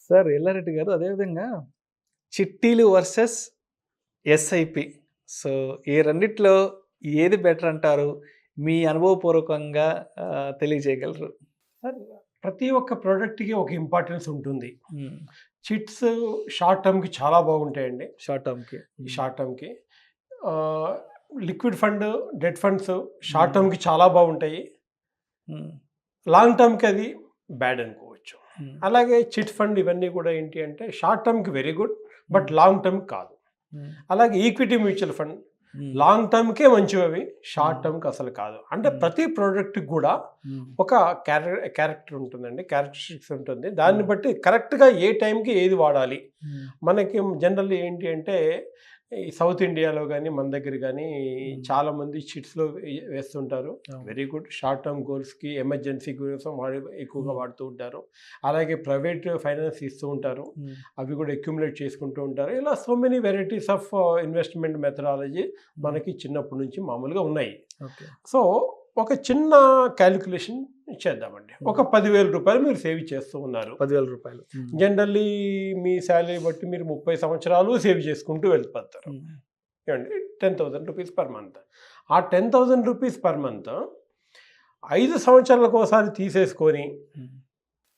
Sir Yellareddy గారు అదేవిధంగా చిట్టీలు వర్సెస్ ఎస్ఐపి. సో ఈ రెండిట్లో ఏది బెటర్ అంటారు? మీ అనుభవపూర్వకంగా తెలియజేయగలరు? సార్ ప్రతి ఒక్క ప్రోడక్ట్‌కి ఒక ఇంపార్టెన్స్ ఉంటుంది. హ్మ్. చిట్స్ షార్ట్ టర్మ్‌కి చాలా బాగుంటాయండి. షార్ట్ టర్మ్‌కి. షార్ట్ టర్మ్‌కి. ఆహ్, liquid fund, debt funds short టర్మ్‌కి చాలా బాగుంటాయి. హ్మ్. లాంగ్ టర్మ్‌కి అది బ్యాడ్ అనుకోవచ్చు. హ్మ్. అలాగే చిట్ ఫండ్ ఇవన్నీ కూడా ఏంటి అంటే షార్ట్ టర్మ్‌కి very good. But long term కాదు. హ్మ్. అలాగే ఈక్విటీ మ్యూచువల్ ఫండ్ హ్మ్. లాంగ్ టర్మ్‌కే మంచివి. షార్ట్ టర్మ్‌కి అసలు కాదు. అంటే ప్రతి ప్రోడక్ట్‌కి కూడా హ్మ్. ఒక క్యారెక్టర్ ఉంటుందండి. క్యారెక్టరిస్టిక్స్ ఉంటుంది. దాన్ని బట్టి కరెక్ట్‌గా ఏ టైంకి ఏది వాడాలి. హ్మ్. మనకి జనరల్లీ ఏంటి అంటే ఈ సౌత్ ఇండియాలో గానీ, మన దగ్గర గానీ చాలామంది చిట్స్‌లో వేస్తుంటారు. అవును. Very good. షార్ట్ టర్మ్ గోల్స్‌కి, ఎమర్జెన్సీ కోసం ఎక్కువగా వాడుతూ ఉంటారు. అలాగే ప్రైవేట్ ఫైనాన్స్ ఇస్తూ ఉంటారు. హ్మ్. అవి కూడా అక్యుములేట్ చేసుకుంటూ ఉంటారు. ఇలా so many varieties of investment methodology మనకి చిన్నప్పటి నుంచి మామూలుగా ఉన్నాయి. ఓకే. సో, ఒక చిన్న క్యాలిక్యులేషన్ చేద్దామండి. ఒక రూ. 10,000 మీరు సేవ్ చేస్తూ ఉన్నారు. రూ. 10,000. జనరల్లీ మీ సాలరీ బట్టి మీరు 30 సంవత్సరాలు సేవ్ చేసుకుంటూ వెళ్ళిపోతారు. హ్మ్. ఏమండి? రూ. 10,000 పర్ మంత్. ఆ రూ. 10,000 పర్ మంత్ 5 సంవత్సరాలకోసారి తీసేసుకొని హ్మ్.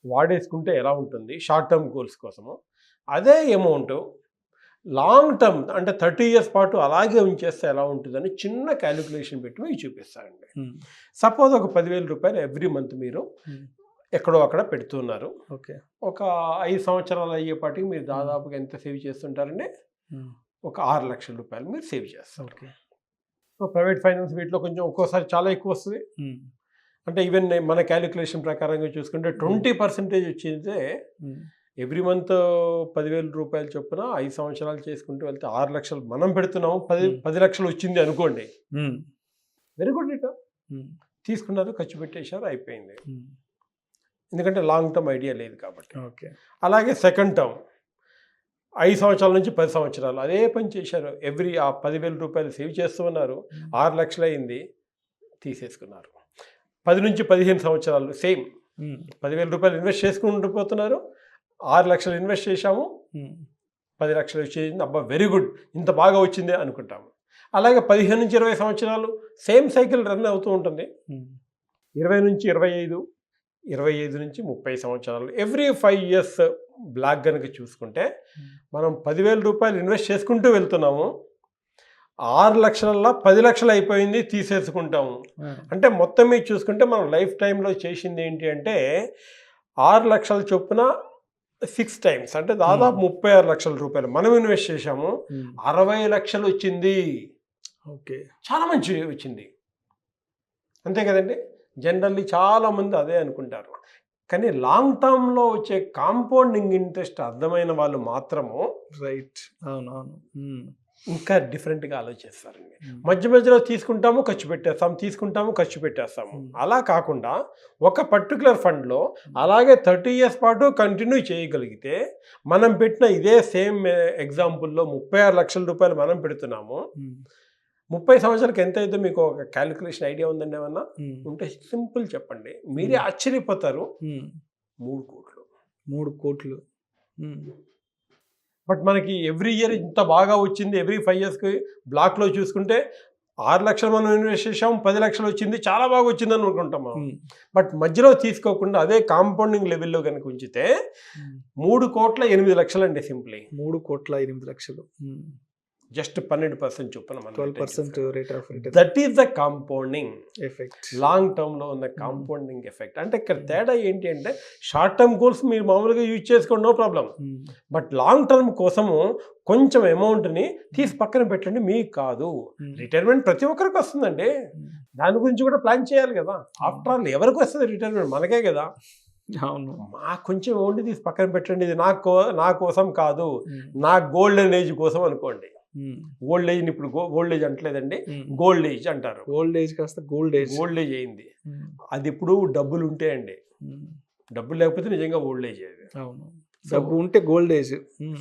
వాడేసుకుంటే ఎలా ఉంటుంది షార్ట్ టర్మ్ గోల్స్ కోసము. అదే అమౌంట్ లాంగ్ టర్మ్ అంటే 30 ఇయర్స్ పాటు అలాగే ఉంచేస్తే ఎలా ఉంటుందని చిన్న క్యాలిక్యులేషన్ పెట్టి మీకు చూపిస్తానండి. హ్మ్. సపోజ్ ఒక రూ. 10,000 ఎవ్రీ మంత్ మీరు హ్మ్. ఎక్కడో అక్కడ పెడుతున్నారు. ఓకే. ఒక 5 సంవత్సరాలు అయ్యేపాటికి మీరు దాదాపుగా ఎంత సేవ్ చేస్తుంటారండి? హ్మ్. ఒక రూ. 6,00,000 మీరు సేవ్ చేస్తారు. ఓకే. సో, ప్రైవేట్ ఫైనాన్స్ వీటిలో కొంచెం ఒక్కోసారి చాలా ఎక్కువొస్తది. హ్మ్. అంటే ఈవెన్ మన క్యాలిక్యులేషన్ ప్రకారంగా చూసుకుంటే 20% వచ్చిందే హ్మ్. ఎవ్రీ మంత్ రూ. 10,000 చొప్పున 5 సంవత్సరాలు చేసుకుంటూ వెళ్తే 6,00,000 మనం పెడుతున్నాము. 10 లక్షలు వచ్చింది అనుకోండి. హ్మ్. Very good return. హ్మ్. తీసుకున్నారు, ఖర్చు పెట్టేశారు, అయిపోయింది. హ్మ్. ఎందుకంటే లాంగ్ టర్మ్ ఐడియా లేదు కాబట్టి. ఓకే. అలాగే సెకండ్ టర్మ్ 5 సంవత్సరాల నుంచి 10 సంవత్సరాలు అదే పని చేశారు. ఎవ్రీ ఆ రూ. 10,000 సేవ్ చేస్తూ ఉన్నారు. 6,00,000 అయింది, తీసేసుకున్నారు. 10-15 సంవత్సరాలు సేమ్ హ్మ్. రూ. 10,000 ఇన్వెస్ట్ చేసుకుంటూ పోతున్నారు. 6,00,000 ఇన్వెస్ట్ చేశాము. హ్మ్. 10,00,000 వచ్చేసింది. అబ్బా! Very good. ఇంత బాగా వచ్చిందే అనుకుంటాము. అలాగే 15-20 సంవత్సరాలు సేమ్ సైకిల్ రన్ అవుతూ ఉంటుంది. హ్మ్. 20-25, 25-30 సంవత్సరాలు. ఎవ్రీ 5 ఇయర్స్ బ్లాక్ గనుక చూసుకుంటే మనం రూ. 10,000 ఇన్వెస్ట్ చేసుకుంటూ వెళ్తున్నాము. 6,00,000ల 10,00,000 అయిపోయింది, తీసేసుకుంటాము. అంటే మొత్తం మీద చూసుకుంటే మనం లైఫ్ టైంలో చేసింది ఏంటి అంటే 6,00,000 చొప్పున 6 టైమ్స్ అంటే దాదాపు రూ. 36,00,000 మనం ఇన్వెస్ట్ చేశాము. 60,00,000 వచ్చింది. ఓకే. చాలా మంచి వచ్చింది. అంతే కదండి! జనరల్లీ చాలామంది అదే అనుకుంటారు. కానీ లాంగ్ టర్మ్‌లో వచ్చే కాంపౌండింగ్ ఇంట్రెస్ట్ అర్థమైన వాళ్ళు మాత్రము రైట్. అవునవును. హ్మ్. ఇంకా డిఫరెంట్‌గా ఆలోచిస్తారండి. మధ్య మధ్యలో తీసుకుంటాము, ఖర్చు పెట్టేస్తాం, తీసుకుంటాము, ఖర్చు పెట్టేస్తాము. అలా కాకుండా ఒక పర్టిక్యులర్ ఫండ్‌లో అలాగే 30 ఇయర్స్ పాటు కంటిన్యూ చేయగలిగితే మనం పెట్టిన ఇదే సేమ్ ఎగ్జాంపుల్‌లో రూ. 36,00,000 మనం పెడుతున్నాము. 30 సంవత్సరాలకి ఎంత అయిద్దో మీకు ఒక క్యాలిక్యులేషన్ ఐడియా ఉందండి ఏమన్నా? ఉంటే సింపుల్ చెప్పండి. మీరే ఆశ్చర్యపోతారు. 3,00,00,000. 3,00,00,000. బట్ మనకి ఎవ్రీ ఇయర్ ఇంత బాగా వచ్చింది. ఎవ్రీ 5 ఇయర్స్‌కి బ్లాక్‌లో చూసుకుంటే 6,00,000 మనం ఇన్వెస్ట్ చేసాం. 10,00,000 వచ్చింది. చాలా బాగా వచ్చిందని అనుకుంటాం మనం. బట్ మధ్యలో తీసుకోకుండా అదే కాంపౌండింగ్ లెవెల్‌లో గనుక ఉంచితే 3,08,00,000 అండి సింప్లీ. 3,08,00,000. జస్ట్ 12% చొప్పున మనం 12% rate of return. That is the compounding effect. Long టర్మ్‌లో ఉన్న కాంపౌండింగ్ ఎఫెక్ట్. అంటే ఇక్కడ తేడా ఏంటి అంటే షార్ట్ టర్మ్ గోల్స్ మీరు మామూలుగా యూజ్ చేసుకోండి, no problem. But long term కోసము కొంచెం అమౌంట్‌ని తీసి పక్కన పెట్టండి, మీకు కాదు. రిటైర్మెంట్ ప్రతి ఒక్కరికి వస్తుందండి. దాని గురించి కూడా ప్లాన్ చేయాలి కదా! ఆఫ్టర్ ఆల్ ఎవరికి వస్తుంది రిటైర్మెంట్? మనకే కదా! అవును. కొంచెం అమౌంట్ తీసి పక్కన పెట్టండి. ఇది నా కోసం కాదు. నా గోల్డెన్ ఏజ్ కోసం అనుకోండి. ఓల్డ్ ఏజ్‌ని ఇప్పుడు ఓల్డ్ ఏజ్ అంటలేదండి. గోల్డ్ ఏజ్ అంటారు. ఓల్డ్ ఏజ్ కాస్త గోల్డ్ ఏజ్. గోల్డ్ ఏజ్ అయింది. అది ఇప్పుడు డబ్బులు ఉంటే అండి. డబ్బులు లేకపోతే నిజంగా ఓల్డ్ ఏజ్ అది. అవును. డబ్బు ఉంటే gold age.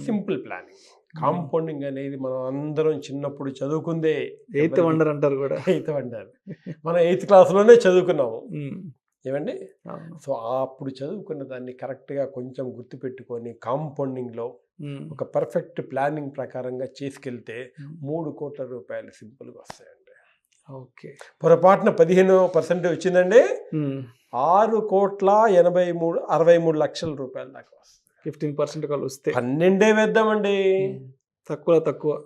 Simple planning. Compounding అనేది మనం అందరం చిన్నప్పుడు చదువుకుందే. 8th వండర్ అంటారు కూడా. 8th wonder. మనం 8th క్లాస్‌లోనే చదువుకున్నాము. ఏమండి? అవును. సో, అప్పుడు చదువుకున్న దాన్ని కరెక్ట్‌గా కొంచెం గుర్తుపెట్టుకొని కాంపౌండింగ్‌లో హ్మ్. ఒక పర్ఫెక్ట్ ప్లానింగ్ ప్రకారంగా చేసుకెళ్తే హ్మ్. 3,00,00,000 సింపుల్‌గా వస్తాయండి. ఓకే. పొరపాటున 15% వచ్చిందండి, హ్మ్. 6,63,63,00,000 దాకా వస్తుంది. 15% కలొస్తే 12 వేద్దామండి. తక్కువలో తక్కువ.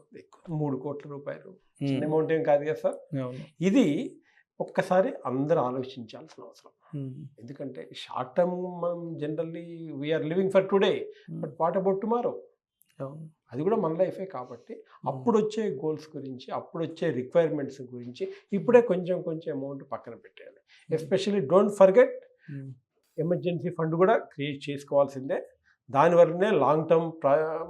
3,00,00,000 హ్మ్. చిన్న అమౌంట్ ఏం కాదు కదా సార్. అవును. ఇది ఒక్కసారి అందరూ ఆలోచించాల్సిన అవసరం. హ్మ్. ఎందుకంటే షార్ట్ టర్మ్ మనం generally we are living for today, but what about tomorrow? అవును. అది కూడా మన లైఫే కాబట్టి అప్పుడొచ్చే గోల్స్ గురించి, అప్పుడొచ్చే రిక్వైర్మెంట్స్ గురించి ఇప్పుడే కొంచెం కొంచెం అమౌంట్ పక్కన పెట్టేయాలి. ఎస్పెషల్లీ డోంట్ ఫర్గెట్ హ్మ్. ఎమర్జెన్సీ ఫండ్ కూడా క్రియేట్ చేసుకోవాల్సిందే. దానివల్లనే లాంగ్ టర్మ్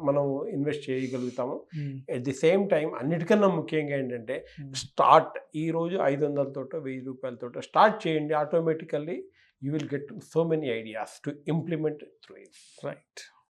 మనం ఇన్వెస్ట్ చేయగలుగుతాము. హ్మ్. ఎట్ ది సేమ్ టైం అన్నిటికన్నా ముఖ్యంగా ఏంటంటే స్టార్ట్. ఈరోజు 500తోటో, ₹1000 స్టార్ట్ చేయండి. Automatically you will get so many ideas to implement through it. Right.